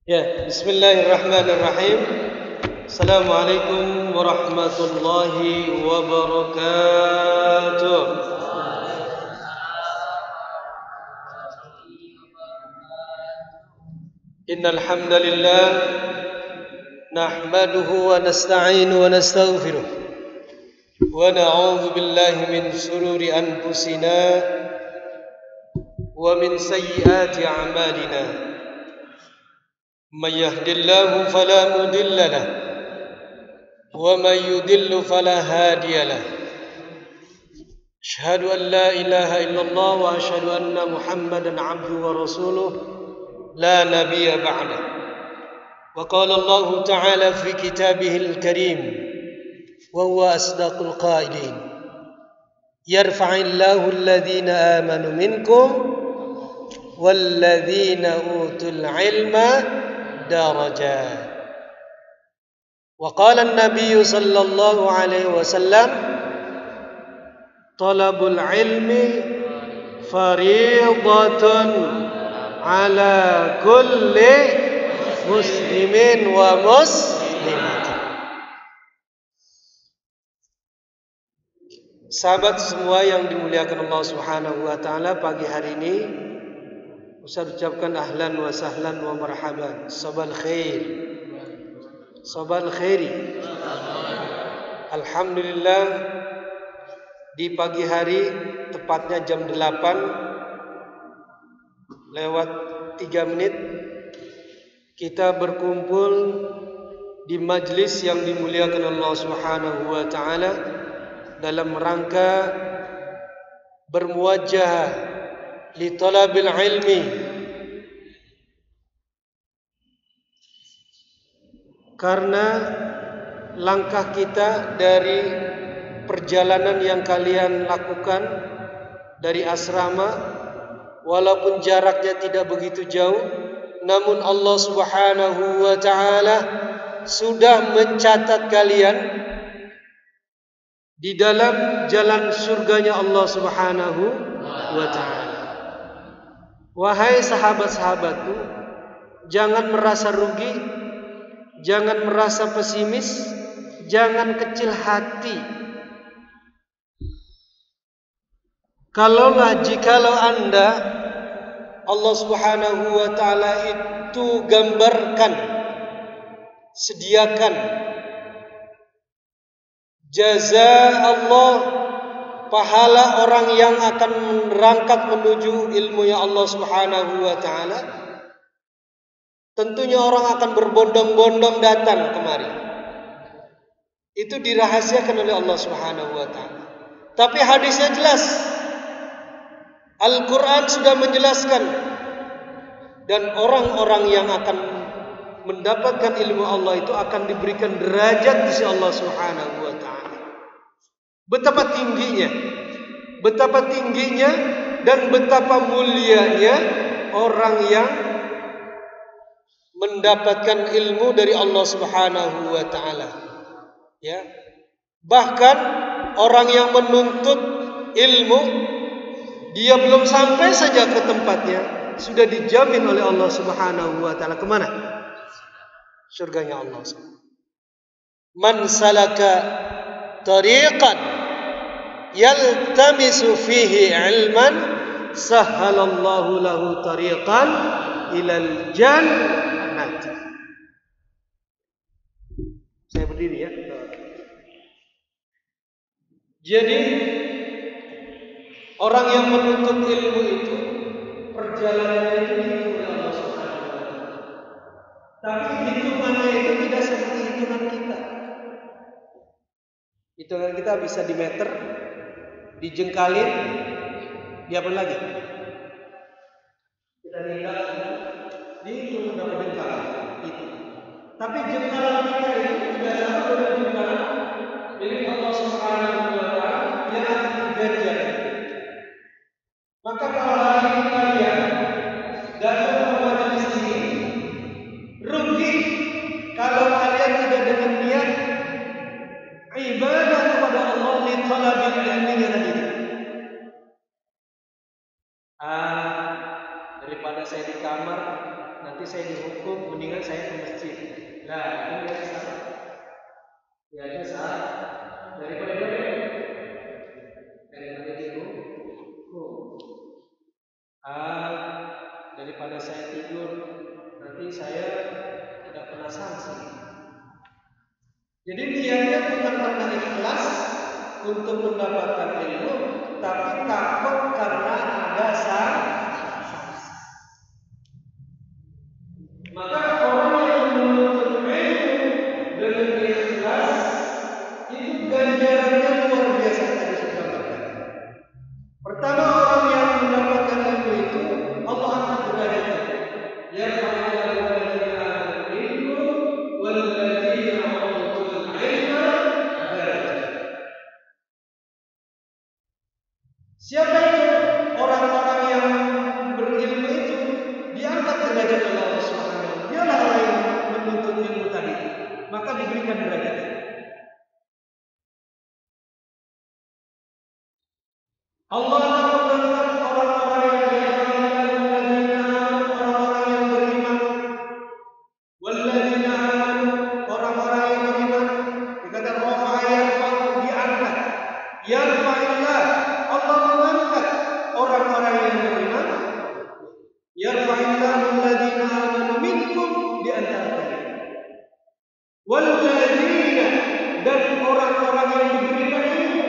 Ya, bismillahirrahmanirrahim. Assalamualaikum warahmatullahi wabarakatuh. Innal hamdalillah nahmaduhu wa nasta'inu wa nastaghfiruh wa na'udzu billahi min shururi anfusina wa min sayyiati a'malina. من يهد الله فلا مضل له ومن يضل فلا هادي له أشهد أن لا إله إلا الله وأشهد أن محمدا عبده ورسوله لا نبي بعده وقال الله تعالى في كتابه الكريم وهو أصدق القائلين يرفع الله الذين آمنوا منكم والذين أوتوا العلم درجات وقال النبي صلى الله عليه وسلم طلب العلم فريضة على كل مسلم ومسلمة. Sahabat semua yang dimuliakan Allah Subhanahu wa taala, pagi hari ini Ustaz ucapkan ahlan wa sahlan wa marhaban. Sabal khair. Sabal khairi. Alhamdulillah, di pagi hari tepatnya jam 8 lewat 3 menit kita berkumpul di majlis yang dimuliakan Allah Subhanahu wa taala dalam rangka bermuwajjah li talabil ilmi, karena langkah kita dari perjalanan yang kalian lakukan dari asrama, walaupun jaraknya tidak begitu jauh, namun Allah Subhanahu wa taala sudah mencatat kalian di dalam jalan surganya Allah Subhanahu wa taala. Wahai sahabat-sahabatku, jangan merasa rugi, jangan merasa pesimis, jangan kecil hati. Jikalau Anda, Allah Subhanahu wa taala itu gambarkan, sediakan jaza Allah, pahala orang yang akan merangkak menuju ilmunya Allah Subhanahu wa taala, tentunya orang akan berbondong-bondong datang kemari. Itu dirahasiakan oleh Allah Subhanahu wa taala. Tapi hadisnya jelas. Al-Qur'an sudah menjelaskan, dan orang-orang yang akan mendapatkan ilmu Allah itu akan diberikan derajat di sisi Allah Subhanahu wa taala. Betapa tingginya dan betapa mulianya orang yang mendapatkan ilmu dari Allah Subhanahu wa taala. Ya. Bahkan orang yang menuntut ilmu, dia belum sampai saja ke tempatnya, sudah dijamin oleh Allah Subhanahu wa taala kemana? Surganya Allah. Man salaka tariqan yaltamisu fihi ilman sahhalallahu lahu tariqan ilal jannah. Saya berdiri ya. Jadi orang yang menuntut ilmu itu perjalanannya itu oleh Allah Subhanahu wa taala. Tapi hitungannya itu tidak seperti hitungan kita. Hitungan kita bisa di meter, dijengkalin, di apa lagi? Kita lihat dihitung berapa jengkal itu. Tapi jengkalan kita itu tidak sama dengan jengkalan milik Allah Subhanahu wa taala yang akan diganjar. Maka kalau hari ini kalian datang ke majelis ini, rugi kalau kalian tidak dengan niat ibadah kepada Allah li talabil ilminya tadi. Daripada saya di kamar nanti saya dihukum, mendingan saya ke masjid. Nah, ini yang salah. Ya, itu salah. Daripada dihukum. Daripada saya tidur, nanti saya tidak kena sanksi. Jadi niatnya bukan karena ikhlas untuk mendapatkan ilmu, tapi takut karena ada sanksi. Maka orang yang menuntut ilmu dengan ikhlas itu ganjarannya luar biasa tadi sudah berkata. Pertama, orang yang mendapatkan ilmu itu Allah akan berkata, ya siapa itu? Orang-orang yang berilmu itu diangkat derajat oleh Allah Subhanahu. Dialah orang yang menuntut ilmu tadi, maka diberikan derajat. Allah akan mengangkat orang-orang yang beriman, walladzina amanu, orang-orang yang beriman. Dikatakan rafa'a yarfa'u, diangkat. Yarfa'illah, Allah mengangkat orang-orang yang beriman. Yarfa'illahu alladzina amanu minkum, di antara kalian. Walladzina, dan orang-orang yang diberikan ilmu.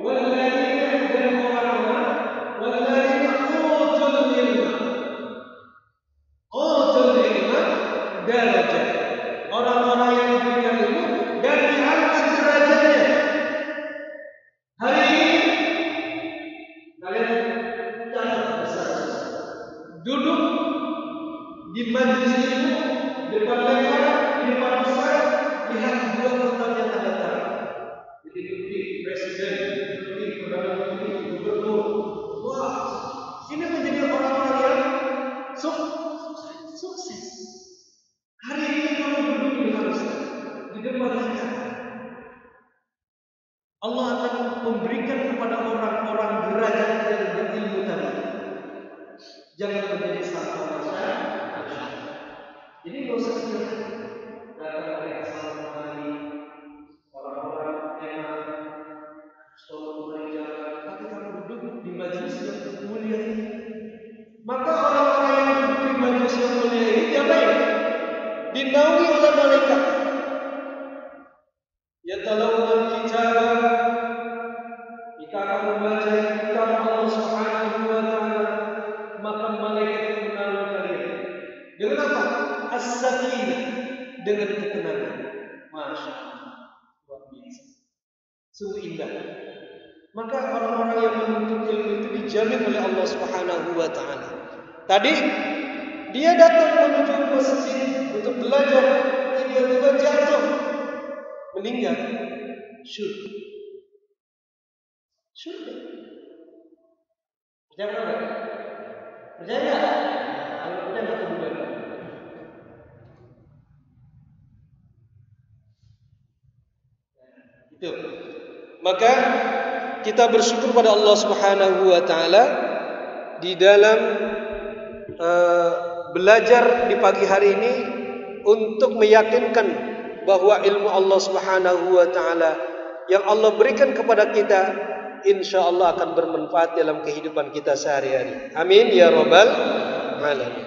Walladzina, dan orang-orang. Walladzina utul ilma. Utul ilma darajat. Orang-orang yang diberikan ilmu dan diangkat derajatnya. Hari ini kalian catat besar, duduk di majelis ilmu, depan lebar, di depan besar, lihat dua kotanya tanda tangan. Jadi menteri, presiden, menteri, perdana menteri, gubernur. Wah, ini menjadi orang-orang yang sukses. Hari ini kamu duduk di besar, di depan lebar. Allah akan memberikan kepada orang-orang derajat yang berilmu tadi. Jangan menjadi satu manusia. Jadi tidak usah datang dari asal kemari, orang-orang enak, selalu berjalan, tapi kamu duduk di majelis yang mulia ini. Maka orang-orang yang duduk di majelis yang mulia ini diapain? Dinaungi oleh malaikat. Yatalawwal kitab, jika kamu membaca kitab Allah Subhanahu wa taala, maka malaikat menaungi kalian. Dengan apa? As-sakinah, dengan ketenangan. Masya Allah, luar biasa, sungguh indah. Maka orang-orang yang menuntut ilmu itu dijamin oleh Allah Subhanahu wa taala. Tadi dia datang menuju masjid untuk belajar, tiba-tiba jatuh, meninggal. Syurga. Percaya enggak? Percaya enggak? Kalau percaya enggak tunggu dulu. Itu. Maka kita bersyukur pada Allah Subhanahu wa taala di dalam belajar di pagi hari ini untuk meyakinkan bahwa ilmu Allah Subhanahu wa taala yang Allah berikan kepada kita insyaallah akan bermanfaat dalam kehidupan kita sehari-hari. Amin ya rabbal alamin.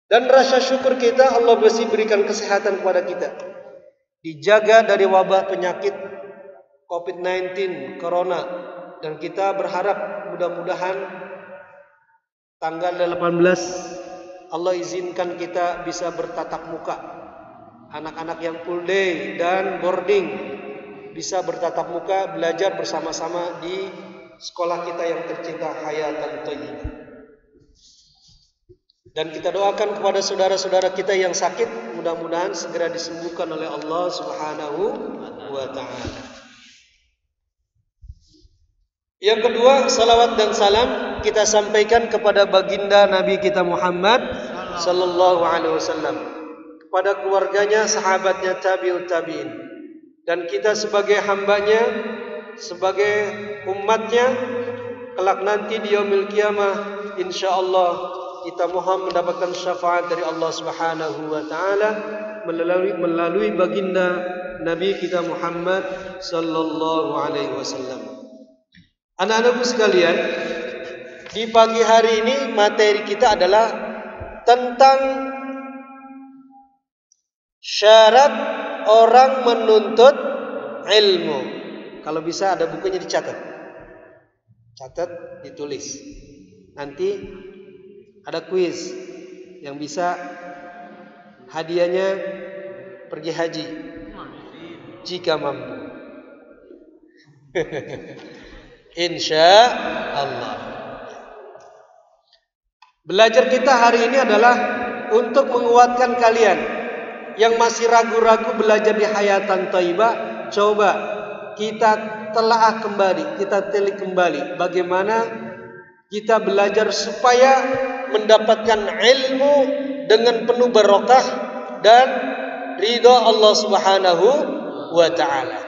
Dan rasa syukur kita Allah masih berikan kesehatan kepada kita. Dijaga dari wabah penyakit COVID-19 Corona, dan kita berharap mudah-mudahan tanggal 18 Allah izinkan kita bisa bertatap muka. Anak-anak yang full day dan boarding bisa bertatap muka, belajar bersama-sama di sekolah kita yang tercinta Hayatan Thayyibah. Dan kita doakan kepada saudara-saudara kita yang sakit, mudah-mudahan segera disembuhkan oleh Allah Subhanahu wa taala. Yang kedua, salawat dan salam kita sampaikan kepada baginda Nabi kita Muhammad sallallahu alaihi wasallam, kepada keluarganya, sahabatnya, tabi'ut tabi'in, dan kita sebagai hambanya, sebagai umatnya, kelak nanti di yaumil qiyamah insyaallah kita mohon mendapatkan syafaat dari Allah Subhanahu wa taala melalui baginda Nabi kita Muhammad sallallahu alaihi wasallam. Anak-anakku sekalian, di pagi hari ini materi kita adalah tentang syarat orang menuntut ilmu. Kalau bisa ada bukunya dicatat. Catat, ditulis. Nanti ada kuis yang bisa hadiahnya pergi haji jika mampu. Insya Allah. Belajar kita hari ini adalah untuk menguatkan kalian yang masih ragu-ragu belajar di Hayatan Thayyibah. Coba kita telaah kembali, kita telik kembali bagaimana kita belajar supaya mendapatkan ilmu dengan penuh barokah dan ridha Allah Subhanahu wa taala.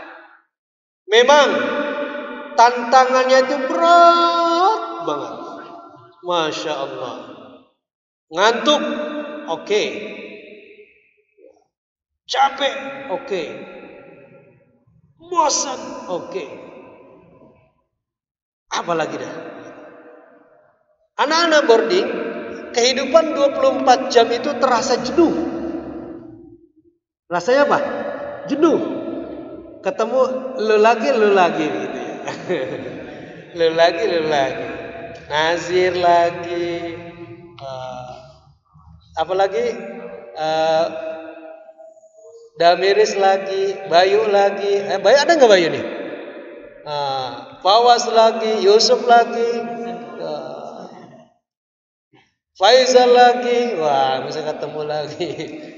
Memang tantangannya itu berat banget. Masya Allah. Ngantuk, oke. Capek, oke. Bosan, oke. Apalagi dah. Anak-anak boarding, kehidupan 24 jam itu terasa jenuh. Rasanya apa? Jenuh. Ketemu lu lagi gitu ya. Lu lagi. Nazir lagi. Apalagi Damiris lagi, Bayu lagi. Bayu ada nggak Bayu nih? Fawas lagi, Yusuf lagi, Faizal lagi. Wah, bisa ketemu lagi.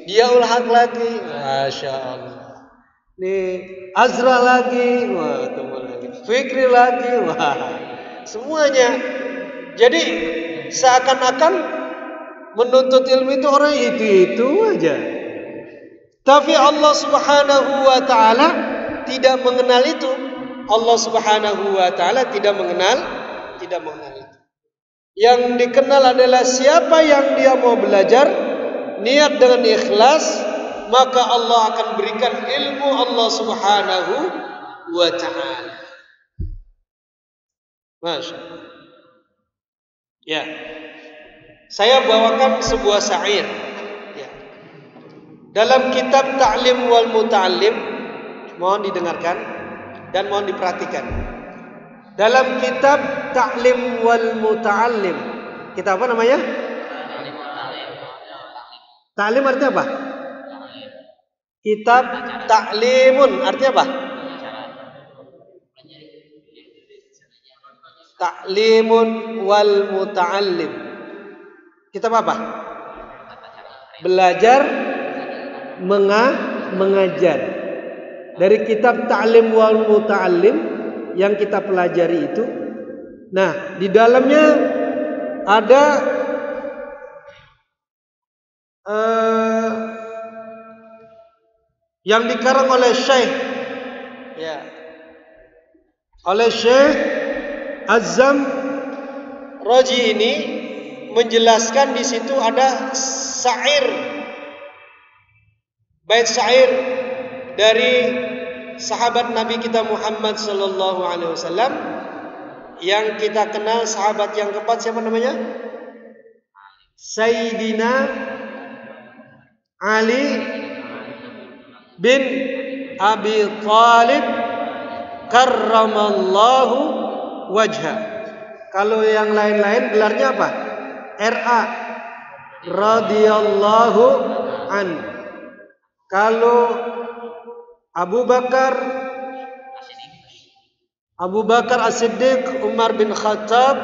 Diaul Haq lagi. Masya Allah. Nih Azra lagi. Wah, ketemu lagi. Fikri lagi. Wah, semuanya. Jadi seakan-akan menuntut ilmu itu orang itu aja. Tapi Allah Subhanahu wa taala tidak mengenal itu. Allah Subhanahu wa taala tidak mengenal itu. Yang dikenal adalah siapa yang dia mau belajar, niat dengan ikhlas, maka Allah akan berikan ilmu Allah Subhanahu wa taala. Masya Allah. Ya. Saya bawakan sebuah syair. Ya. Dalam kitab Ta'lim wal Muta'allim, mohon didengarkan dan mohon diperhatikan. Dalam kitab Ta'lim wal Muta'allim, kitab apa namanya? Ta'lim artinya apa? Kitab Ta'limun artinya apa? Ta'limun wal Muta'allim. Kitab apa? Belajar mengajar. Dari kitab Ta'lim wal Muta'allim yang kita pelajari itu. Nah, di dalamnya ada yang dikarang oleh Syekh, ya, oleh Syekh Azam Roji ini menjelaskan di situ ada syair, bait syair dari sahabat Nabi kita Muhammad sallallahu alaihi wasallam yang kita kenal sahabat yang keempat, siapa namanya? Sayyidina Ali bin Abi Thalib karramallahu wajha. Kalau yang lain-lain gelarnya apa? RA radhiyallahu an. Kalau Abu Bakar As-Siddiq, Umar bin Khattab,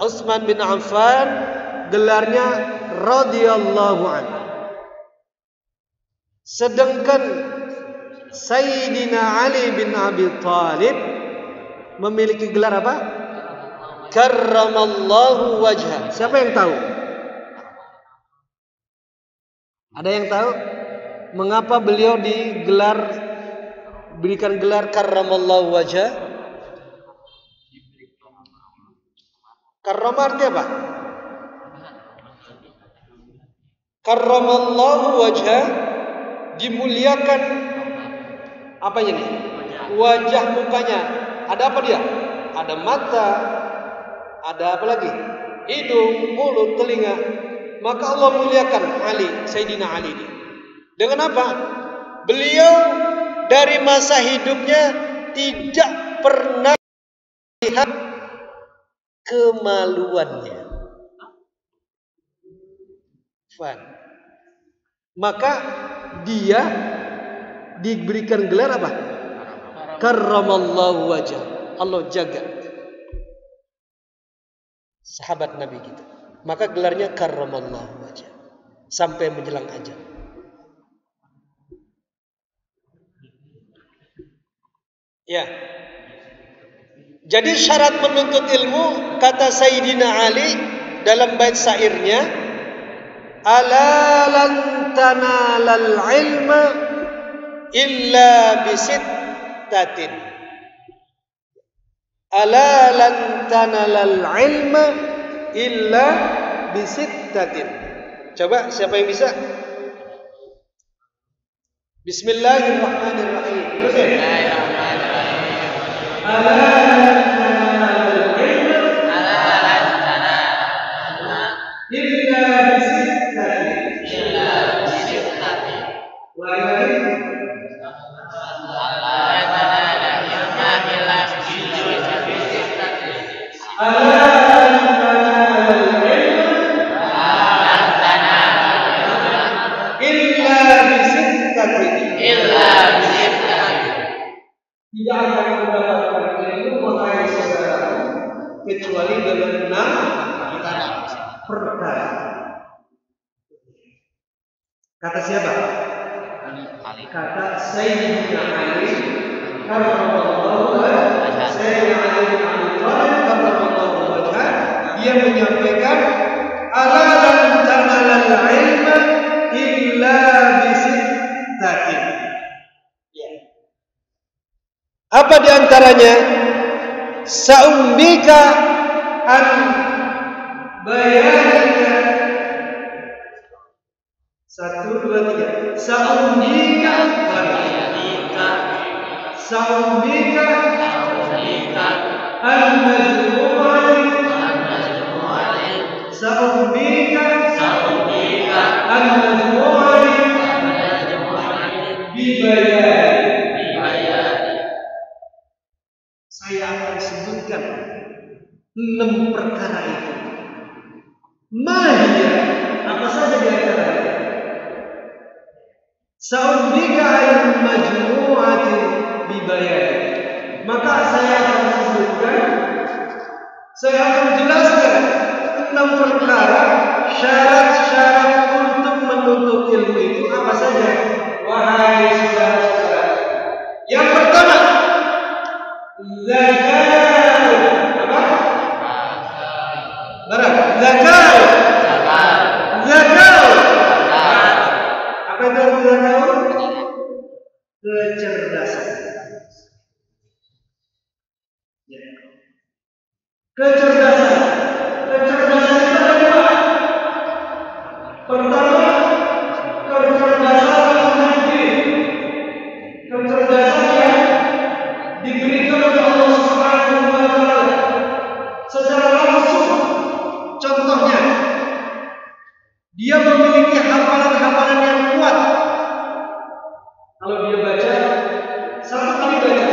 Utsman bin Affan, gelarnya radhiyallahu an. Sedangkan Sayyidina Ali bin Abi Thalib memiliki gelar apa? Karramallahu wajha. Siapa yang tahu? Ada yang tahu mengapa beliau berikan gelar karramallahu wajha? Karramah artinya apa? Karramallahu wajah, dimuliakan apanya nih? Wajah mukanya. Ada apa dia? Ada mata, ada apa lagi? Hidung, mulut, telinga. Maka Allah muliakan Ali, Sayyidina Ali ini. Dengan apa? Beliau dari masa hidupnya tidak pernah lihat kemaluannya. Maka dia diberikan gelar apa? Karramallahu wajah. Allah jaga sahabat Nabi kita. Maka gelarnya karramallahu wajah sampai menjelang ajal. Ya. Jadi syarat menuntut ilmu, kata Sayyidina Ali dalam bait syairnya, ala lan tanalal ilma illa bisittatin. Ala lan tanalal ilma illa bisittatin. Coba siapa yang bisa? Bismillahirrahmanirrahim. Bismillahirrahmanirrahim. Ala lan tanalal ilma illa bisittatin. Tidak akan mendapatkan ilmu wahai saudara kecuali dengan 6 perkara. Kata siapa? Kata Sayyidina Ali karramallahu wajhah. Sayyidina Ali bin Abi Thalib karramallahu wajhah, dia menyampaikan ala lan tanalal ilma illa bisittatin. Apa diantaranya? Sa'umbika an bayanika. 1, 2, 3. Sa'umbika al-majmu'ati. Sa'umbika al-majmu'ati bibayani. Saya akan sebutkan 6 perkara itu. Mahia, apa saja di antaranya? Sa'umbika al-majmu'ati bibayani. Maka saya akan sebutkan, saya akan jelaskan 6 perkara syarat-syarat untuk menuntut ilmu itu apa saja. Wahai saudara-saudara, yang pertama, zakat. Apa? Zakat. Zakat. Apa itu zakat? Kecerdasan. Kecerdasan. Kecerdasan itu ada 2. Pertama, kecerdasan al-hadi. Kecerdasan yang diberikan oleh Allah Subhanahu wa taala secara langsung. Contohnya, dia memiliki hafalan-hafalan yang kuat. Kalau dia baca 1 kali baca,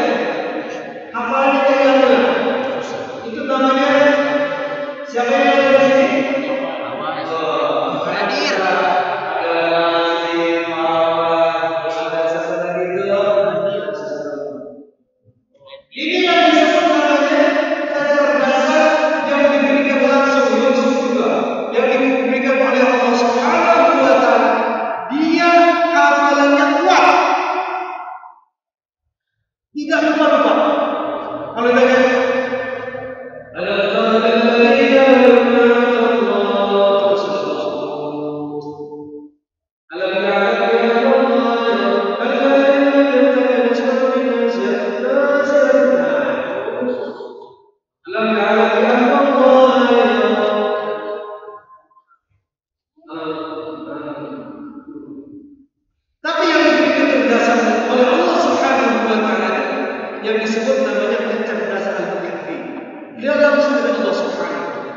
hafalannya kayak mana? Itu namanya siapa yang ada di sini? Hadir. Ada satu lagi itu. Ini yang disebut namanya kecerdasan yang diberikan langsung, Yusuf juga, yang diberikan oleh Allah Subhanahu wa taala. Dia hafalannya kuat, tidak lupa-lupa. Kalau dia yang disebut namanya kecerdasan al-fikri. Dia langsung dari Allah Subhanahu wa taala.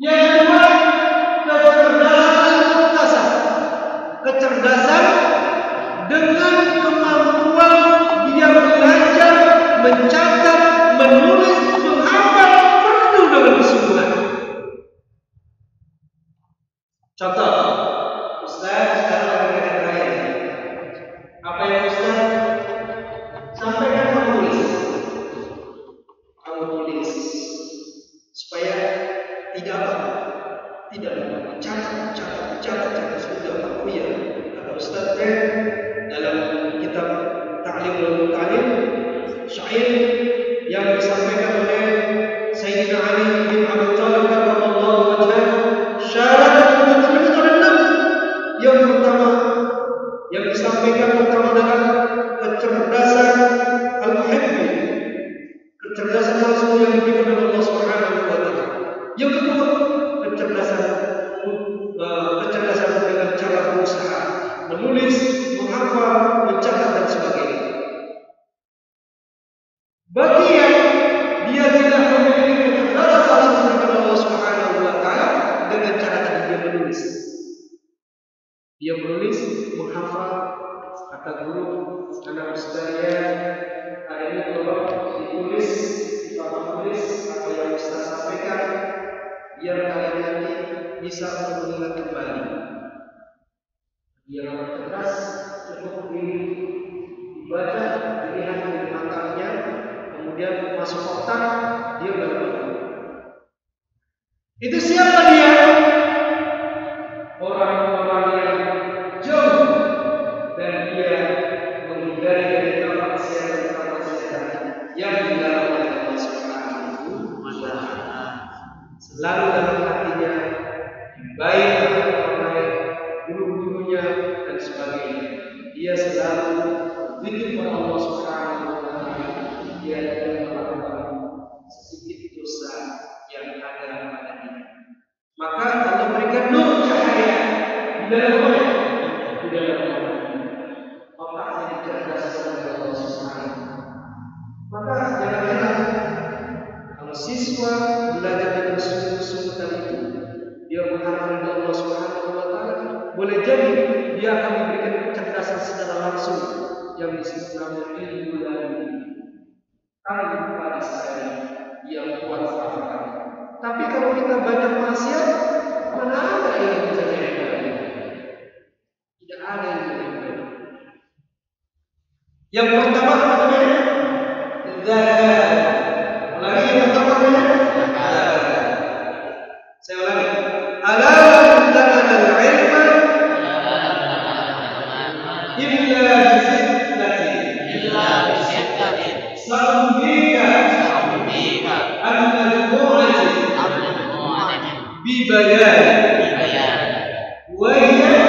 Yang kedua, kecerdasan al-muktasab. Kecerdasan dengan kemampuan dia belajar, mencatat, menulis, menghafal penuh dengan kesungguhan. Contoh, Ustaz sekarang lagi ada raya. Apa yang Ustaz sampaikan menulis? Kamu tulis supaya tidak apa? Tidak catat sudah aku ya. Kata Ustaz dalam kitab Ta'limul Ta'lim syair yang disampaikan oleh Sayyidina Ali bin Abi Thalib radhiyallahu anhu, syarat untuk terlibat oleh Nabi. Yang pertama yang disampaikan pertama adalah kecerdasan al-muhibbi, kecerdasan langsung yang diberikan oleh Allah Subhanahu wa taala. Yang kedua, kecerdasan dengan cara berusaha, menulis, menghafal, mencatat dan sebagainya. Bagi yang dia tidak memiliki kecerdasan langsung diberikan Allah Subhanahu wa taala dengan cara dia menulis. Dia menulis, menghafal, kata guru, anak saya hari ini tolong ditulis, tulis apa yang Ustaz sampaikan, biar kalian nanti bisa mengingat kembali. Dia orang cerdas, cukup dibaca, dilihat di matanya, kemudian masuk otak, dia baru. Itu siapa dia? Orang-orang yang jauh dan dia menghindari dari kemaksiatan yang dilarang oleh Allah Subhanahu wa taala. Selalu dalam hatinya baik orang lain, guru-gurunya dan sebagainya. Dia selalu berzikir kepada Allah Subhanahu wa taala. Dia tidak melakukan sedikit dosa yang ada pada diri. Maka Allah berikan nur cahaya di dalam otak, di dalam otaknya dicerdaskan oleh Allah Subhanahu. Maka jangan heran kalau siswa belajar dengan sungguh-sungguh tadi itu, dia mengharapkan Allah Subhanahu wa taala, boleh jadi dia akan diberikan kecerdasan secara langsung yang disebut namanya ilmu dari tanpa disadari yang kuat hafalan. Tapi kalau kita banyak maksiat, mana ada yang bisa dihargai? Tidak ada yang bisa dihargai. Yang pertama namanya zakat. Lagi yang pertama namanya zakat. Saya ulangi. Ala tanana al-ilma illa bisittati sambika bibayan wa hiya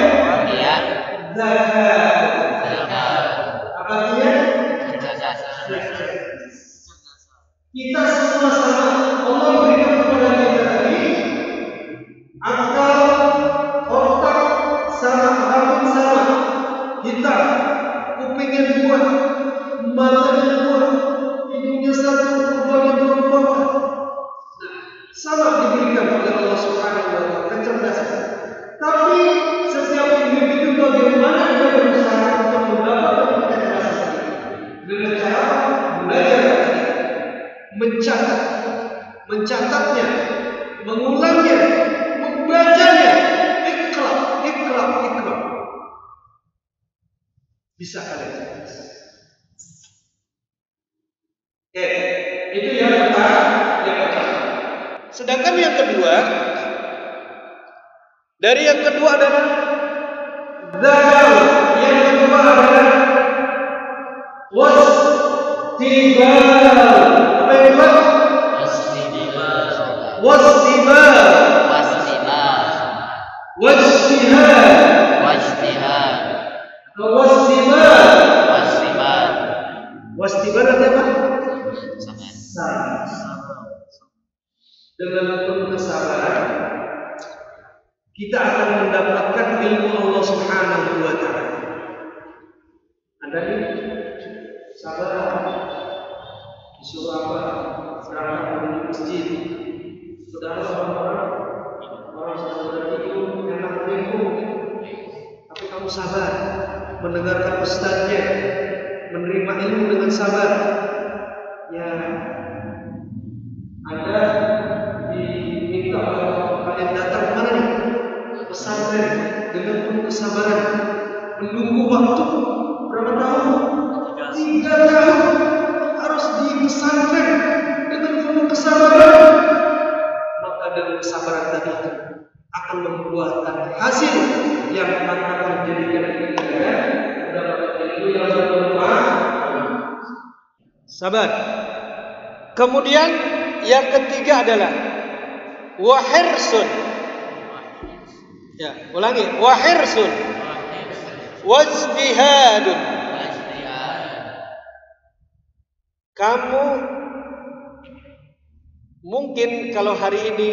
zakat. Apa dia? Kita semua sama. Allah berikan kepada kita tadi akal, otak sama, rambut sama, hitam, kupingnya dua, matanya dua, hidungnya satu, kepalanya dua. Sama diberikan oleh Allah Subhanahu wa taala kecerdasan. Tapi setiap individu bagaimana dia berusaha untuk mendapatkan kecerdasan ini? Dengan cara belajar, mencatatnya, mengulangnya, membacanya. Iqra. Bisa kalian. Itu yang pertama. Sedangkan yang kedua, dari yang kedua adalah zakal. Yang kedua adalah wastibal. Apa yang kedua? Wastibal artinya apa? Sabar. Dengan penuh kesabaran kita akan mendapatkan ilmu Allah Subhanahu wa taala. Anda ini sabar. disuruh apa? Berangkat menuju masjid. Saudara orang sedang bertidur, enak minggu, tapi kamu sabar mendengarkan ustaznya, menerima ilmu dengan sabar. Ya, Anda diminta oleh kalian datang kemana nih? Pesantren dengan penuh kesabaran, menunggu waktu berapa tahun? 3 tahun harus di pesantren dengan penuh kesabaran. Maka dengan kesabaran tadi akan membuahkan hasil yang akan menjadikan kita mendapatkan ilmu yang bermanfaat. Sabar. Kemudian yang ketiga adalah wahirsun. Ya, ulangi. Wahirsun. Wajtihadun. Kamu mungkin kalau hari ini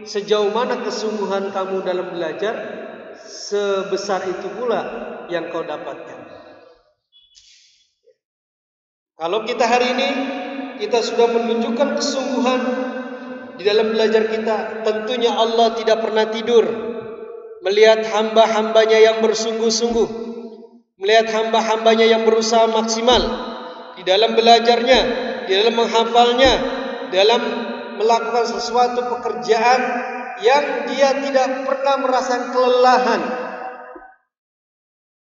sejauh mana kesungguhan kamu dalam belajar, sebesar itu pula yang kau dapatkan. Kalau kita hari ini kita sudah menunjukkan kesungguhan di dalam belajar kita, tentunya Allah tidak pernah tidur melihat hamba-hambanya yang bersungguh-sungguh, melihat hamba-hambanya yang berusaha maksimal di dalam belajarnya, di dalam menghafalnya, dalam melakukan sesuatu pekerjaan yang dia tidak pernah merasakan kelelahan.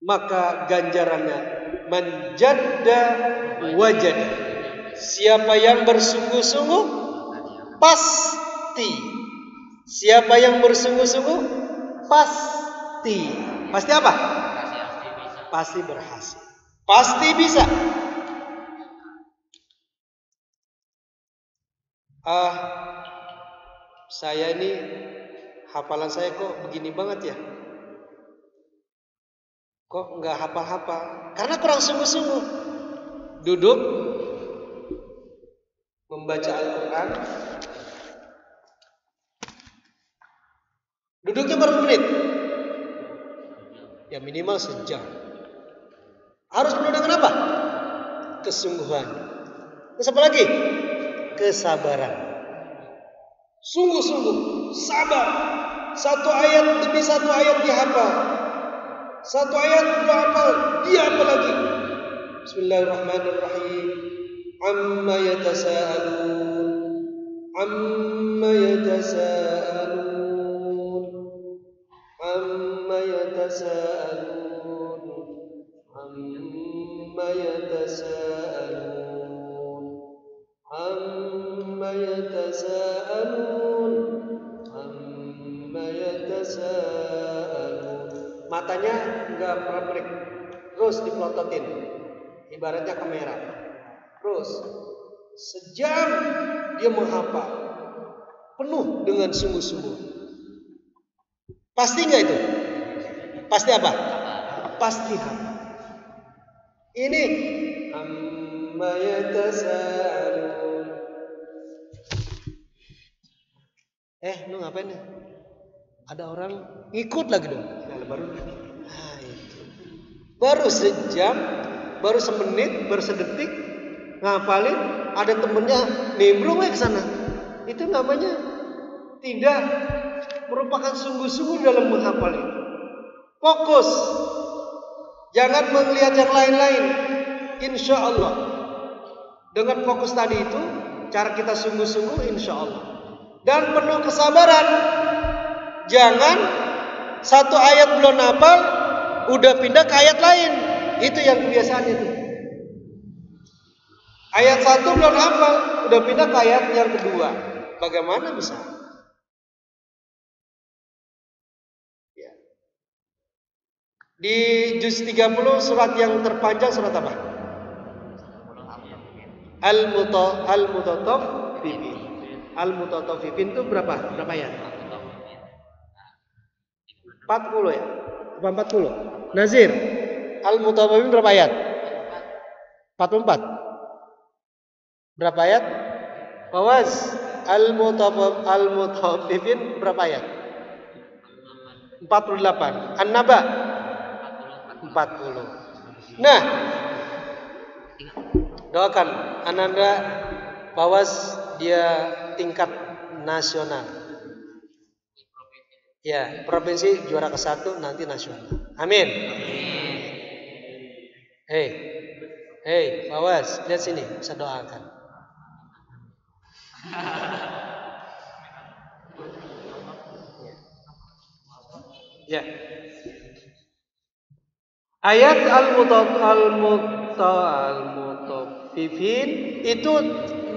Maka ganjarannya manjadda wajad. Siapa yang bersungguh-sungguh pasti. Siapa yang bersungguh-sungguh pasti. Pasti apa? Pasti berhasil. Pasti bisa. Saya ini hafalan saya kok begini banget ya. Kok nggak hafal-hafal? Karena kurang sungguh-sungguh. Duduk membaca Al-Quran. Duduknya berapa menit? Ya minimal sejam. Harus penuh dengan apa? Kesungguhan. Terus apa lagi? Kesabaran. Sungguh-sungguh, sabar. Satu ayat demi satu ayat dihafal. Satu ayat dihafal, dia apa lagi? Bismillahirrahmanirrahim. Amma yatasaalun. Amma yatasaalun. Amma yatasaalun. Amma yatasaalun. Amma yatasaalun. Amma yatasaalun. Matanya enggak pernah break, terus dipelototin, ibaratnya kamera. Terus sejam dia menghafal, penuh dengan sungguh-sungguh. Pasti enggak itu? Pasti apa? Pasti hafal. Ini amma yatasaalun. Lu ngapain nih? Ada orang ikut lagi dong. Baru sejam, baru semenit, baru sedetik ngapalin, ada temennya nimbrung ke sana. Itu namanya tidak merupakan sungguh-sungguh dalam menghafal itu. Fokus, jangan melihat yang lain-lain. Insya Allah dengan fokus tadi itu, cara kita sungguh-sungguh, insya Allah. Dan penuh kesabaran. Jangan satu ayat belum hafal udah pindah ke ayat lain. Itu yang kebiasaan itu. Ayat 1 belum hafal udah pindah ke ayat yang kedua. Bagaimana bisa? Ya. Di juz 30 surat yang terpanjang surat apa? Al-Mutataffifin. Al-Mutataffifin itu berapa? Berapa ayat? 40 ya? 40. Nazir, Al-Mutaffifin berapa ayat? 44. Berapa ayat? Fawaz, Al-Mutaffifin berapa ayat? 48. An-Naba 40. Nah, doakan Ananda Pawas dia tingkat nasional. Ya, provinsi juara ke-1, nanti nasional. Amin. Hei, Pawas, lihat sini, bisa doakan. Ya. Ayat Al-Mutaffifin itu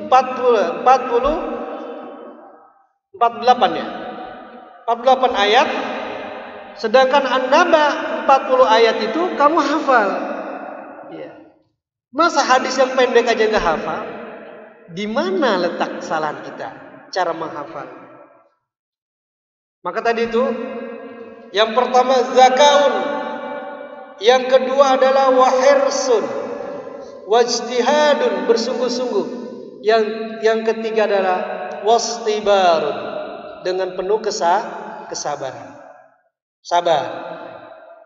48 ya. 48 ayat. Sedangkan An-Naba 40 ayat itu kamu hafal. Ya. Masa hadis yang pendek aja enggak hafal? Di mana letak kesalahan kita cara menghafal? Maka tadi itu yang pertama zakaun, yang kedua adalah wahirsun, wajtihadun, bersungguh-sungguh. Yang ketiga adalah wastibarun, dengan penuh kesabaran. Sabar.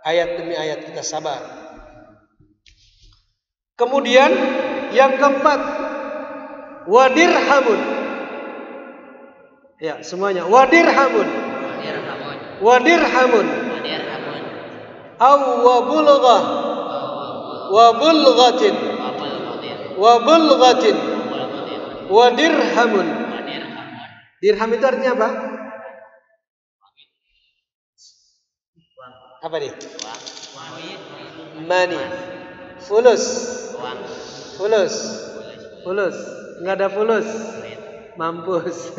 Ayat demi ayat kita sabar. Kemudian yang keempat wadirhamun. Ya, semuanya wadirhamun. Wadirhamun. Aw wabulghah. Wabulghatin. Wabulghatin. Wadirhamun. Dirham itu artinya apa? Apa nih? Money. Fulus. Fulus. Enggak ada fulus. Mampus.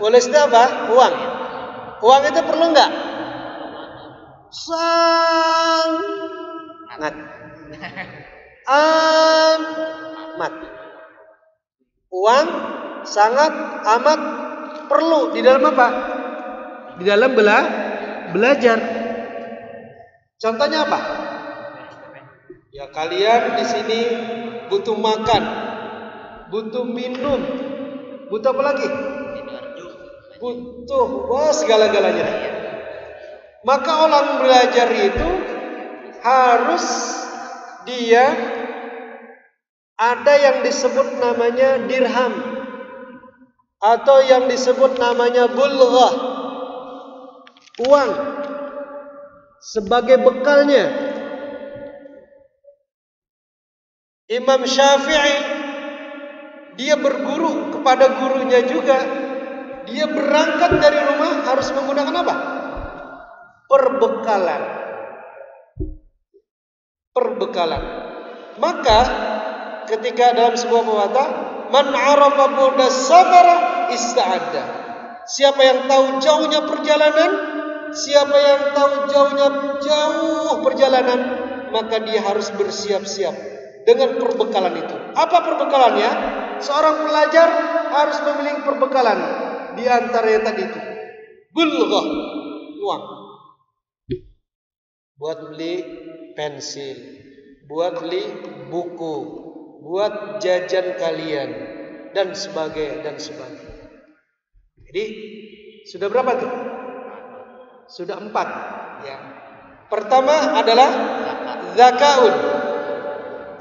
Fulus itu apa? Uang. Uang itu perlu enggak? Sangat. Amat. Uang sangat amat perlu di dalam apa? Di dalam belajar. Contohnya apa? Ya kalian di sini butuh makan, butuh minum, butuh apa lagi? Butuh segala-galanya. Maka orang belajar itu harus dia ada yang disebut namanya dirham atau yang disebut namanya bulghah, uang sebagai bekalnya. Imam Syafi'i dia berguru kepada gurunya juga. Dia berangkat dari rumah harus menggunakan apa? Perbekalan. Maka ketika dalam sebuah pepatah, man arafa bu'das safara ista'adda. Siapa yang tahu jauhnya perjalanan, siapa yang tahu jauh perjalanan, maka dia harus bersiap-siap dengan perbekalan itu. Apa perbekalannya? Seorang pelajar harus memiliki perbekalan. Di antaranya tadi itu bulghah, uang. Buat beli pensil, buat beli buku, buat jajan kalian dan sebagainya. Jadi sudah berapa tuh? Sudah 4 ya. Pertama adalah zakaun.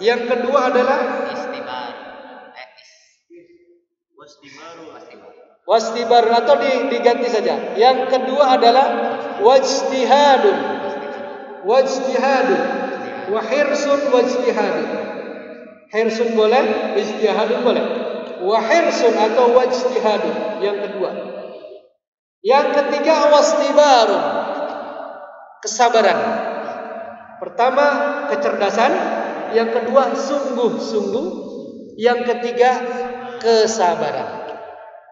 Yang kedua adalah wastibar atau diganti saja. Yang kedua adalah wajtihadun. Wahirsun wajtihadun. Hirsun boleh, ijtihadun boleh. Wahirsun atau wajtihadun yang kedua. Yang ketiga wastibarun, kesabaran. Pertama kecerdasan, yang kedua sungguh-sungguh, yang ketiga kesabaran.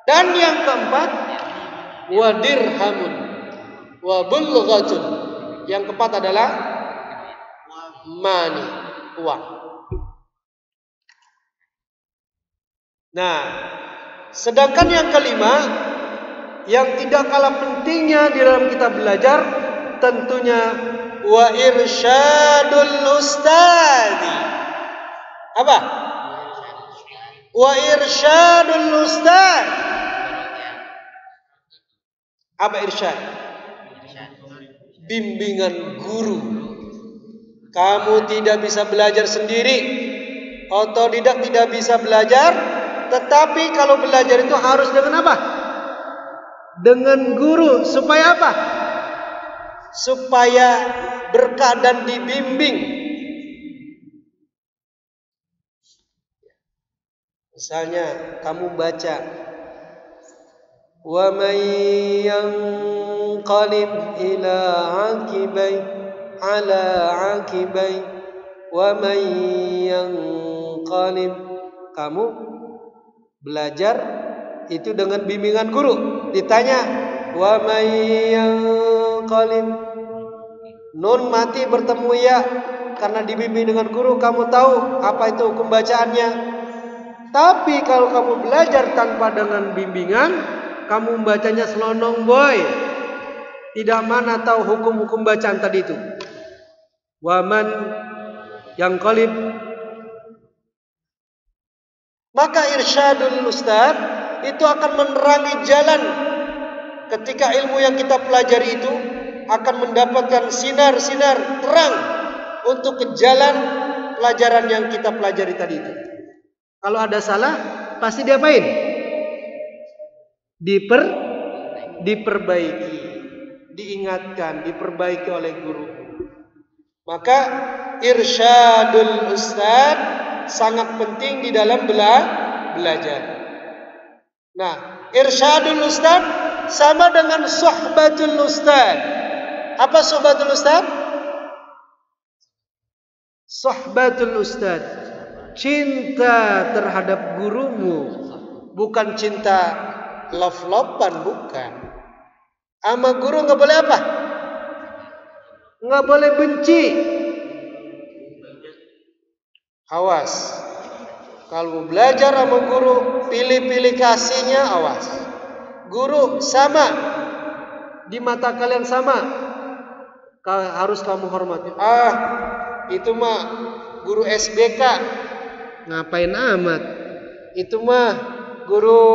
Dan yang keempat wadirhamun wabulghatun. Yang keempat adalah money, uang. Nah, sedangkan yang kelima yang tidak kalah pentingnya di dalam kita belajar tentunya wa irsyadul ustadi. Apa? Wa irsyadul ustad. Apa irsyad? Bimbingan guru. Kamu tidak bisa belajar sendiri. otodidak tidak bisa belajar, tetapi kalau belajar itu harus dengan apa? Dengan guru. Supaya apa? Supaya berkah dan dibimbing. Misalnya kamu baca, wa may yanqalib ila aqibai ala aqibai wa may yanqalib. Kamu belajar itu dengan bimbingan guru. Ditanya, wa may yanqalib, nun mati bertemu ya, karena dibimbing dengan guru kamu tahu apa itu hukum bacaannya. Tapi kalau kamu belajar tanpa dengan bimbingan, kamu membacanya selonong boy, tidak mana tahu hukum-hukum bacaan tadi itu. Waman yang qalib, maka irsyadul ustaz itu akan menerangi jalan. Ketika ilmu yang kita pelajari itu akan mendapatkan sinar-sinar terang untuk ke jalan pelajaran yang kita pelajari tadi itu. Kalau ada salah, pasti diapain? Diperbaiki, diingatkan, diperbaiki oleh guru. Maka irsyadul ustaz sangat penting di dalam belajar. Nah, irsyadul ustaz sama dengan suhbatul ustaz. Apa suhbatul ustaz? Suhbatul ustaz, cinta terhadap gurumu, bukan cinta love-lovean, bukan. Sama guru nggak boleh apa? Nggak boleh benci. Awas, kalau belajar sama guru, pilih-pilih kasihnya, awas. Guru sama, di mata kalian sama, harus kamu hormati. Itu mah guru SBK, ngapain amat? Itu mah guru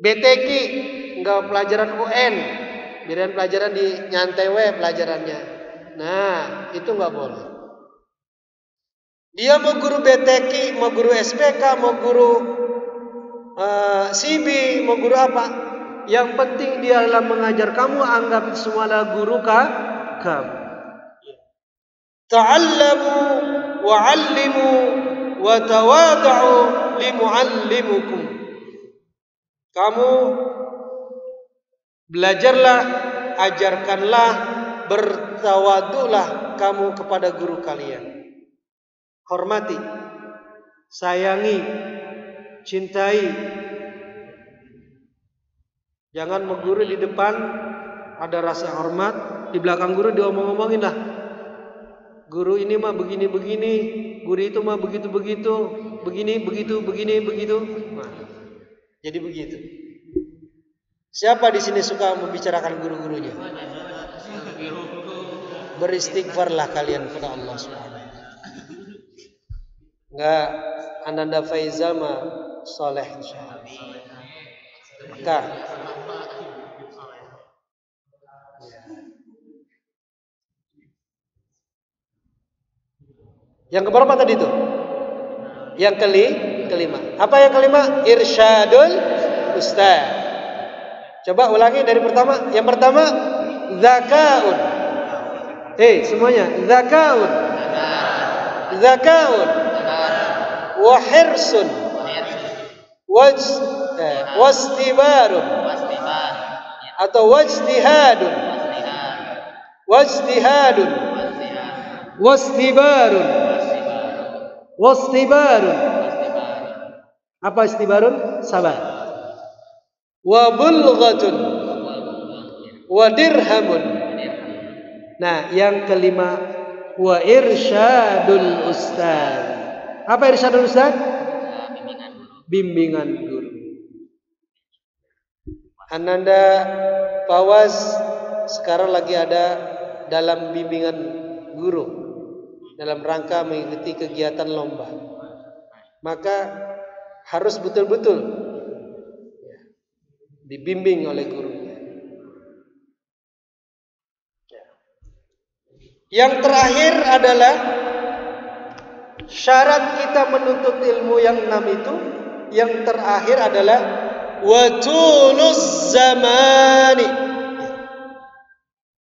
BTK, enggak pelajaran UN, biarin pelajaran di nyantai pelajarannya. Nah, itu enggak boleh. Dia mau guru BTK, mau guru SPK, mau guru CB, mau guru apa? Yang penting dia dalam mengajar kamu, anggap semuanya guru kamu. Ta'allamu wa'allimu wa tawada'u limu'allimukum. Kamu belajarlah, ajarkanlah, bertawadulah kamu kepada guru kalian. Hormati, sayangi, cintai. Jangan mengguru di depan ada rasa hormat, di belakang guru diomong-omongin lah. Guru ini mah begini-begini, guru itu mah begitu-begitu, begini, begitu, begini, begitu. Nah, jadi begitu. Siapa di sini suka membicarakan guru-gurunya? Beristighfarlah kalian kepada Allah Subhanahu. Enggak, Ananda Faizal mah soleh insyaallah. Maka yang keberapa tadi itu? Yang kelima. Apa yang kelima? Irsyadul ustaz. Coba ulangi dari pertama. Yang pertama, zakaun. Semuanya, zakaun. Zakaun. Wa hirsun. Wastibarun. Atau wajtihadun. Wajtihadun. Wastibarun. Wastibarun. Apa istibarun? Sabar. Wa bulghatun. Wa dirhamun. Nah, yang kelima, wa irsyadul ustaz. Apa irsyadul ustaz? Bimbingan guru. Ananda Fawaz sekarang lagi ada dalam bimbingan guru dalam rangka mengikuti kegiatan lomba. Maka harus betul-betul dibimbing oleh gurunya. Yang terakhir adalah Syarat kita menuntut ilmu yang 6 itu, yang terakhir adalah watuluz zamani.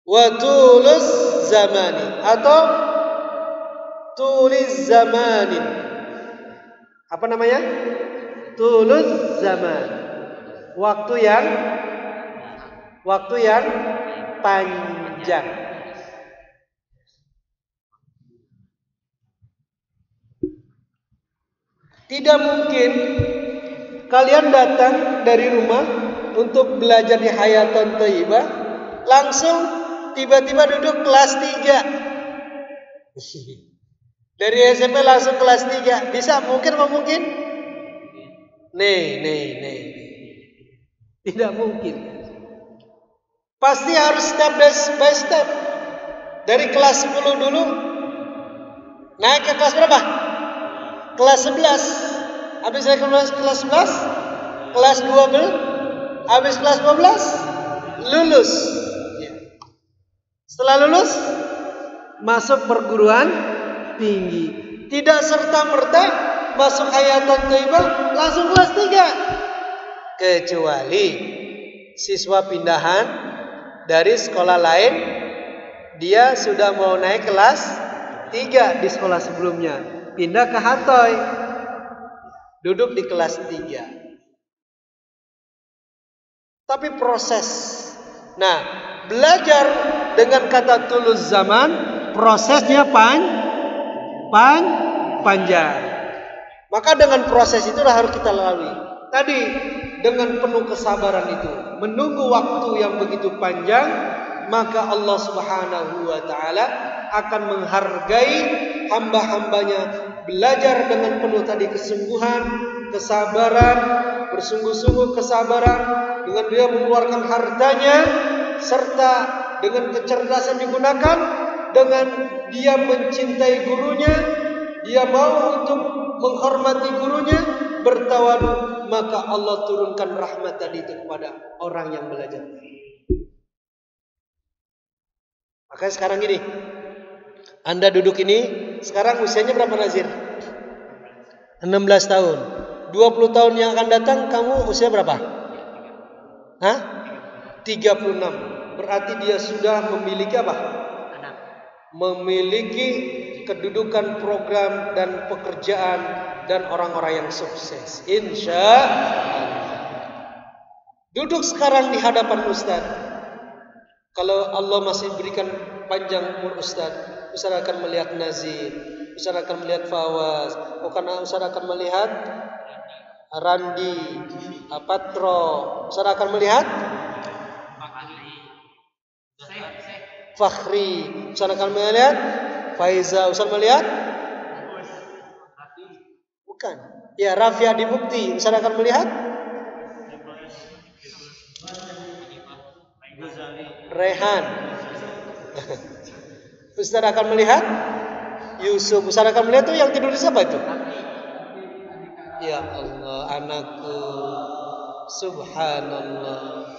Watuluz zamani atau tuliz zamani. Apa namanya? Tuluz zaman. Waktu yang panjang. Tidak mungkin kalian datang dari rumah untuk belajar di Hayatan Thayyibah, langsung tiba-tiba duduk kelas 3. Dari SMP langsung kelas 3. Bisa? Mungkin apa mungkin? Nih. Tidak mungkin. Pasti harus step by step. Dari kelas 10 dulu naik ke kelas berapa? Kelas 11. Habis saya kelas 11, kelas 12, habis kelas 12 lulus. Setelah lulus masuk perguruan tinggi. Tidak serta-merta masuk Hayatan Thayyibah langsung kelas 3. Kecuali siswa pindahan dari sekolah lain, dia sudah mau naik kelas 3 di sekolah sebelumnya, pindah ke Hatoy, duduk di kelas 3. Tapi proses. Nah, belajar dengan kata tuluz zaman, prosesnya panjang. Maka dengan proses itulah harus kita lalui. Tadi dengan penuh kesabaran itu, menunggu waktu yang begitu panjang, maka Allah Subhanahu wa taala akan menghargai hamba-hambanya belajar dengan penuh tadi kesungguhan, kesabaran, bersungguh-sungguh kesabaran, dengan dia mengeluarkan hartanya, serta dengan kecerdasan digunakan, dengan dia mencintai gurunya, dia mau untuk menghormati gurunya, bertawadu, maka Allah turunkan rahmat tadi itu kepada orang yang belajar. Makanya sekarang gini, Anda duduk ini, sekarang usianya berapa Nazir? 16 tahun. 20 tahun yang akan datang kamu usia berapa? 36. Berarti dia sudah memiliki apa? Memiliki kedudukan program dan pekerjaan dan orang-orang yang sukses. Insya Allah. Duduk sekarang di hadapan Ustaz. Kalau Allah masih berikan panjang umur Ustaz akan melihat Nazir, Ustaz akan melihat Fawaz, bukan Ustaz akan melihat Randi, Patro, Ustaz akan melihat Fakhri, Ustaz akan melihat Faiza, Ustaz melihat bukan, ya Rafi Adi Mukti, Ustaz akan melihat Rehan. Ustaz akan melihat Yusuf. Ustaz akan melihat tuh yang tidur di siapa itu? Ya Allah, anakku. Subhanallah.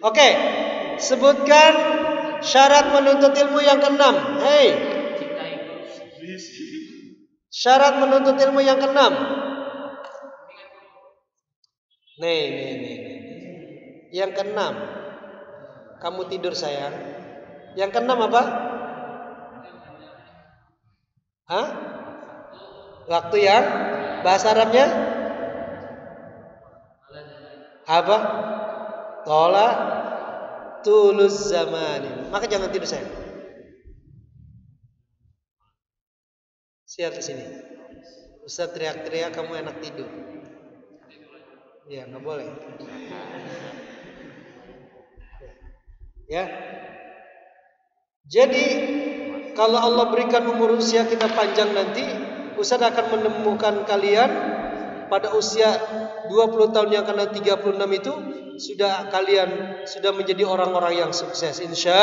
Oke, sebutkan syarat menuntut ilmu yang ke-6. Hei. Syarat menuntut ilmu yang ke-6. Nih. Yang ke-6. Kamu tidur sayang. Yang ke-6 apa? Waktu yang bahasa Arabnya apa? Tola tuluz zamani. Maka jangan tidur sayang. Siap di sini. Ustaz teriak-teriak kamu enak tidur. Ya, nggak boleh. Ya. Jadi kalau Allah berikan umur usia kita panjang nanti, Ustaz akan menemukan kalian pada usia 20 tahun yang akan 36 itu kalian sudah menjadi orang-orang yang sukses insya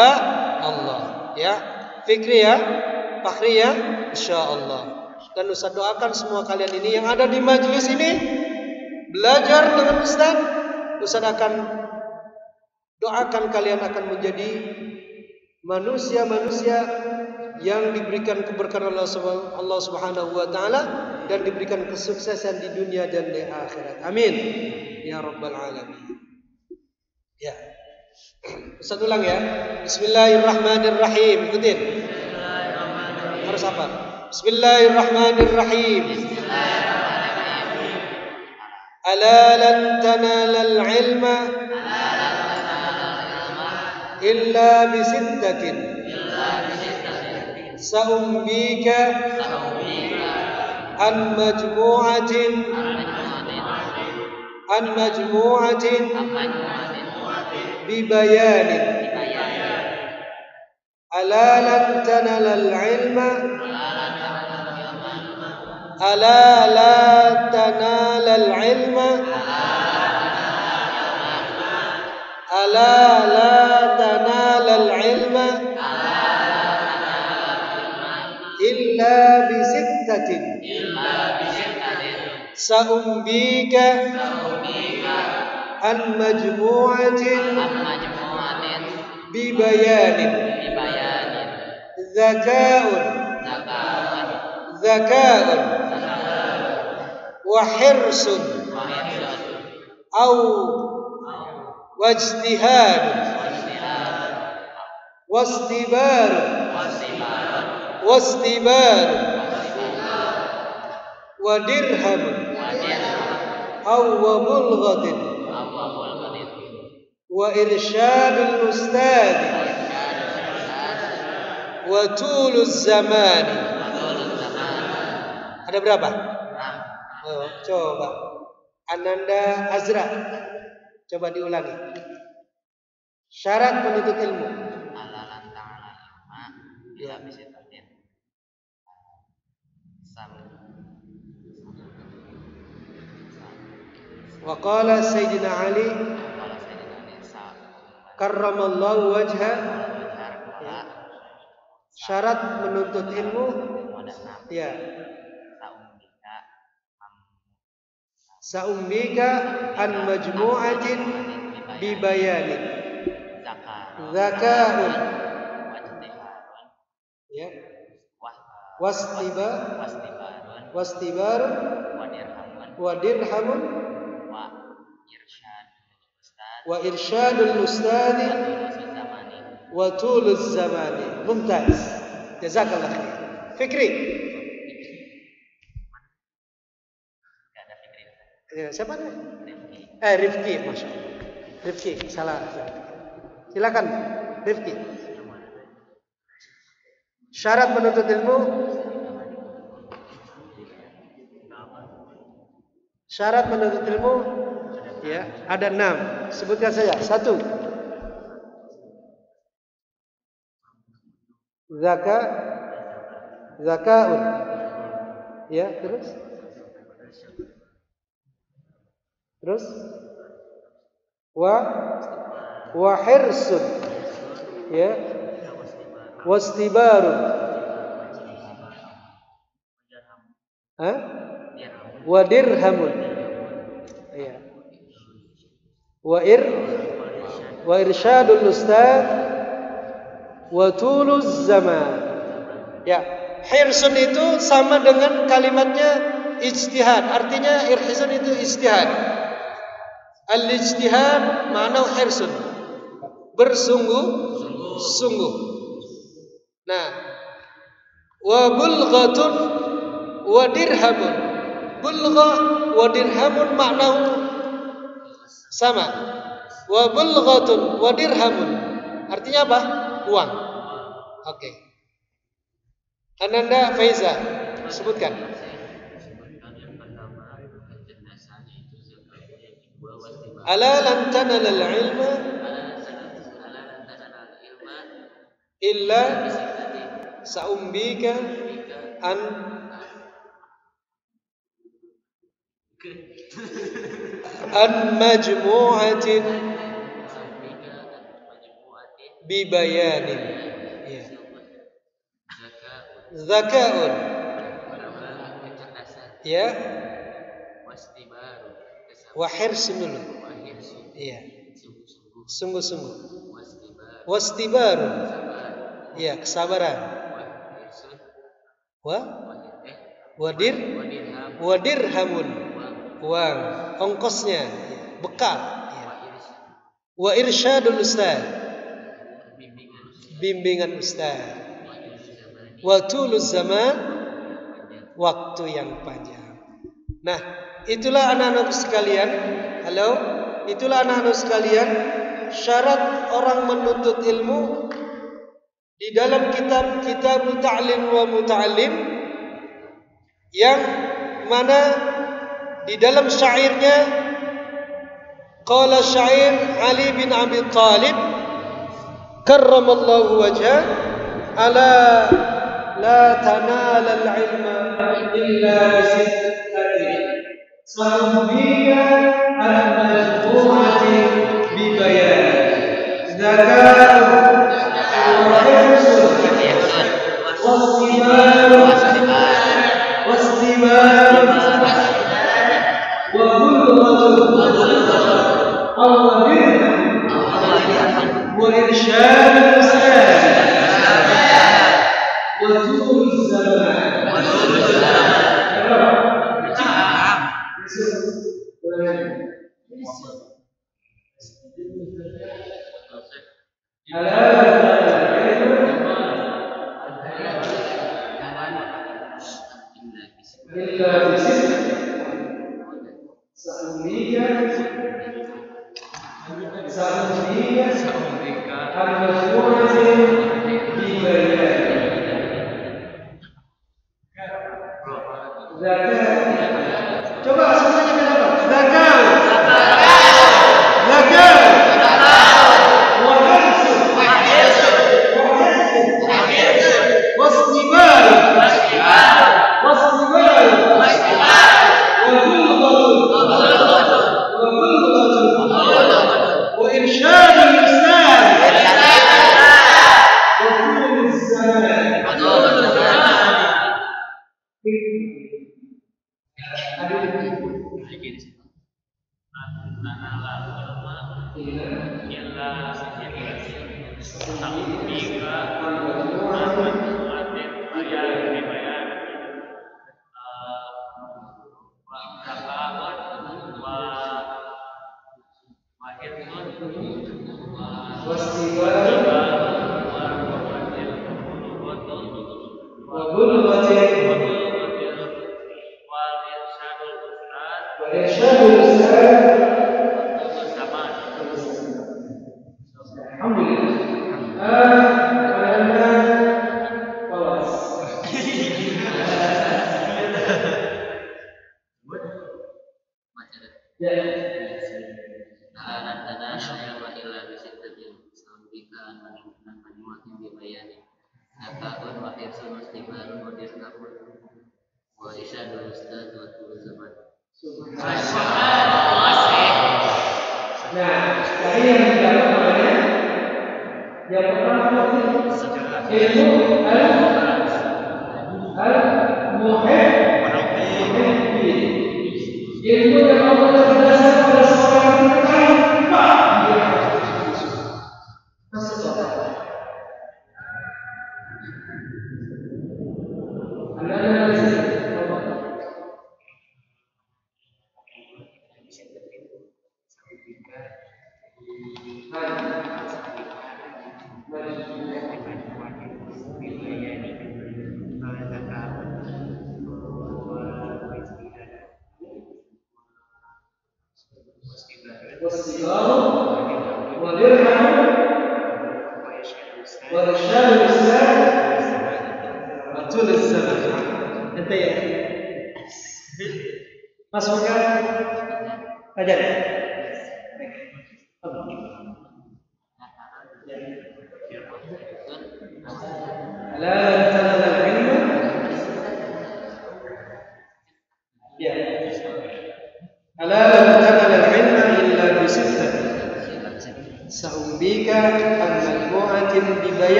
Allah. Ya, Fikri ya, Fakhri ya, insya Allah. Dan Ustaz doakan semua kalian ini yang ada di majelis ini belajar dengan Ustaz akan doakan kalian akan menjadi manusia-manusia yang diberikan keberkahan Allah Subhanahu wa taala dan diberikan kesuksesan di dunia dan di akhirat. Amin ya rabbal alamin. Ya. Ustaz ulang ya. Bismillahirrahmanirrahim. Ikutin. Harus apa? Bismillahirrahmanirrahim. Ala lan tanalal ilma illa bisittatin sa'umbika an majmu'atin bibayanin ala lan tanalal ilma ala la tanalal ilma ala la tanalal ilma illa bisittatin sa'umbika an majmu'atin bibayanin zaka'un wa hirsun au wajtihadun wastibar wa dirhamun au wa bulghatin wa irsyadul ustadi wa tuluz zamani. Ada berapa? Oh, coba Ananda Azra, coba diulangi. Syarat menuntut ilmu. Wa qala Sayyidina Ali karramallahu wajha. Syarat menuntut ilmu ya. Sa'umbika an majmu'atin bibayanin zaka'un ya wastibarun wa dirhamun wa irsyadul ustadi wa tuluz zamani. Mumtaz, jazakallah khair. Fikri. Siapa nih? Rifki, masya Allah. Rifki, salah. Silakan, Rifki. Syarat menuntut ilmu. Syarat menuntut ilmu, ya, ada 6. Sebutkan saja. 1. Zaka'un. Ya, terus wa hirsun ya wastibarun wa dirhamun ya wa irsyadul ustad wa tuluz zaman. Ya, hirsun itu sama dengan kalimatnya ijtihad. Artinya irhisun itu ijtihad. Al-ijtihad makna hirsun, bersungguh-sungguh. Nah, wa bulghatun wa dirhamun. Bulghah wa dirhamun maknahu sama. Wa bulghatun wa dirhamun artinya apa? Uang. Oke. Ananda Faiza, sebutkan. Ala lan tanalal ilma illa sa'umbika an majmu'atin bibayanin ya. Zaka'un ya wa hirsun dulu ya, sungguh-sungguh. Wastibarun ya, kesabaran. wadirhamun, uang, ongkosnya, bekal. Wa irsyadul ustaz, bimbingan ustaz. Wa tuluz zaman, waktu yang panjang. Nah, itulah anak-anak sekalian. Halo, itulah anak-anak sekalian, syarat orang menuntut ilmu di dalam kitab Ta'lim wa Muta'allim, yang mana di dalam syairnya qala syair Ali bin Abi Thalib karramallahu wajhah, ala la tanala al-ilma illa bisittatin sabiyya al-majmu'ati bi bayan zakat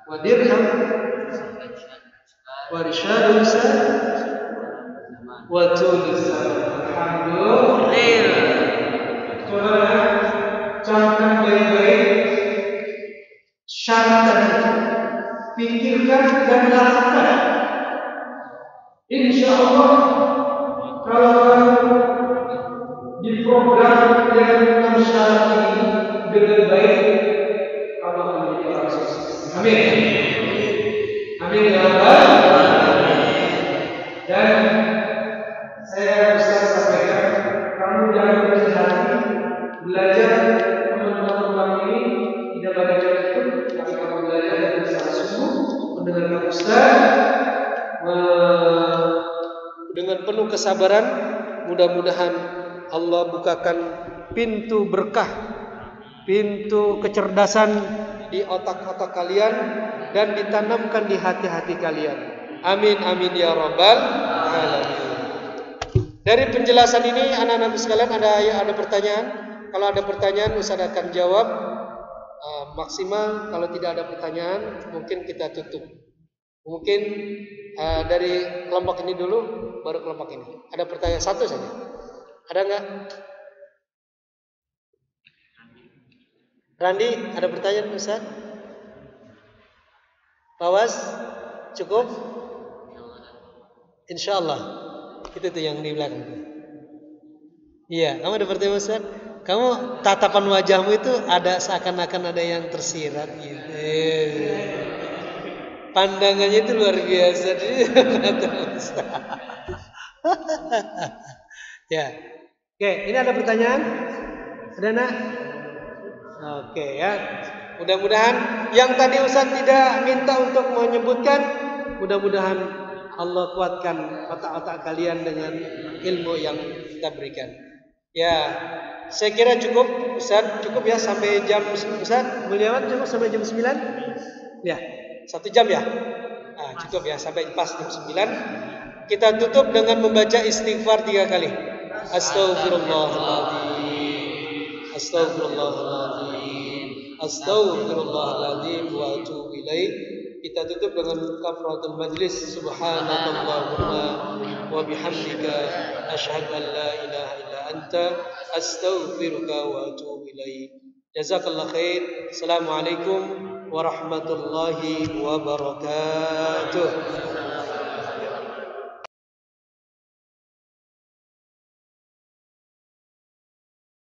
wa dirham wa rishadul Ustaz? Wa tulus alhamdulillah. Coba camkan baik-baik syarat tadi. Pikirkan dan lakukan. Insya Allah kalau kamu diprogram dengan syarat ini dengan baik, kamu akan menjadi orang sukses. Amin. Amin ya Rabbal alamin. Dan saya bisa sampaikan, kamu jangan berkecil hati belajar teman-teman ini tidak banyak itu, tapi kamu belajar dengan secara sungguh, mendengarkan Ustaz dengan penuh kesabaran. Mudah-mudahan Allah bukakan pintu berkah, pintu kecerdasan di otak-otak kalian dan ditanamkan di hati-hati kalian. Amin amin ya Rabbal alamin. Dari penjelasan ini anak-anak sekalian ada pertanyaan? Kalau ada pertanyaan Ustaz akan jawab maksimal. Kalau tidak ada pertanyaan mungkin kita tutup. Mungkin dari kelompok ini dulu, baru kelompok ini. Ada pertanyaan satu saja. Ada enggak? Randi, ada pertanyaan Ustaz? Pawas? Cukup? Insyaallah. Itu tuh yang di belakang. Iya, kamu ada pertanyaan Ustaz? Kamu tatapan wajahmu itu ada seakan-akan ada yang tersirat gitu. Pandangannya itu luar biasa. Ya. Oke, ini ada pertanyaan? Ada nak? Oke ya. Mudah-mudahan yang tadi Ustaz tidak minta untuk menyebutkan, mudah-mudahan Allah kuatkan otak-otak kalian dengan ilmu yang kita berikan. Ya, saya kira cukup Ustaz, cukup ya sampai jam Ustaz Mulyawan, cukup sampai jam 9? Ya, 1 jam ya. Cukup ya sampai pas jam 9. Kita tutup dengan membaca istighfar 3 kali. Astaghfirullahaladzim, Astaghfirullahaladzim, Astaghfirullahaladzim wa atubu ilaih. Kita tutup dengan kafaratul majlis. Subhanakallahumma wa bihamdika asyhadu an la ilaha illa anta astaghfiruka wa atubu ilaik. Jazakallahu khair. Assalamualaikum warahmatullahi wabarakatuh.